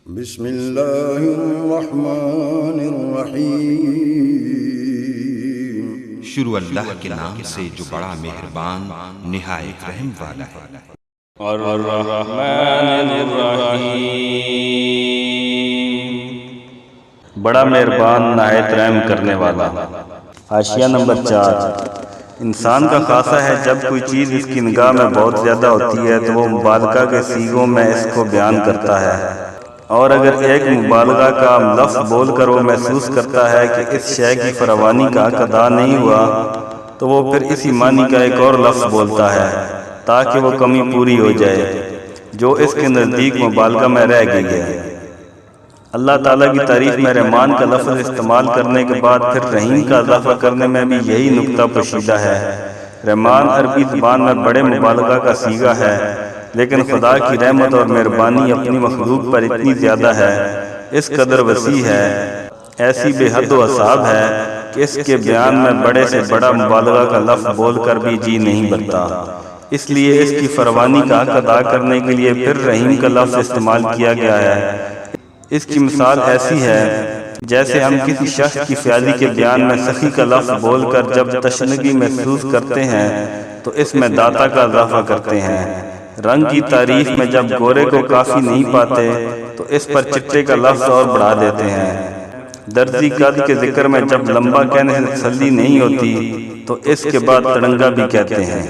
بسم اللہ الرحمن الرحیم۔ شروع اللہ کے نام سے جو بڑا مہربان نہایت رحم والا ہے۔ الرحمن الرحیم، بڑا مہربان نہایت رحم کرنے والا۔ حاشیہ نمبر 4۔ انسان کا خاصہ ہے جب کوئی چیز اس کی نگاہ میں بہت زیادہ ہوتی ہے تو وہ مبالغہ کے صیغوں میں اس کو بیان کرتا ہے، اور اگر ایک مبالغہ کا لفظ بول کر وہ محسوس کرتا ہے کہ اس شے کی فراوانی کا حق ادا نہیں ہوا تو وہ پھر اسی معنی کا ایک اور لفظ بولتا ہے تاکہ وہ کمی پوری ہو جائے جو اس کے نزدیک مبالغہ میں رہ گئی ہے۔ اللہ تعالیٰ کی تعریف میں رحمان کا لفظ استعمال کرنے کے بعد پھر رحیم کا اضافہ کرنے میں بھی یہی نکتہ پوشیدہ ہے۔ رحمان عربی زبان میں بڑے مبالغہ کا صیغہ ہے، لیکن خدا کی رحمت اور مہربانی اپنی مخلوق پر اتنی زیادہ ہے، اس قدر وسیع ہے، ایسی بے حد و حساب ہے کہ اس کے بیان میں بڑے سے بڑا مبالغہ کا لفظ بول کر بھی جی نہیں بھرتا۔ اس لیے اس کی فراوانی کا حق ادا کرنے کے لیے پھر رحیم کا لفظ استعمال کیا گیا ہے۔ اس کی مثال ایسی ہے جیسے ہم کسی شخص کی فیاضی کے بیان میں سخی کا لفظ بول کر جب تشنگی محسوس کرتے ہیں تو اس میں داتا کا اضافہ کرتے ہیں۔ رنگ کی تعریف میں جب گورے کو کافی نہیں پاتے تو اس پر چٹے کا لفظ اور بڑھا دیتے ہیں۔ درزی قد کے ذکر میں جب لمبا کہنے سے تسلی نہیں ہوتی تو اس کے بعد تڑنگا بھی کہتے ہیں۔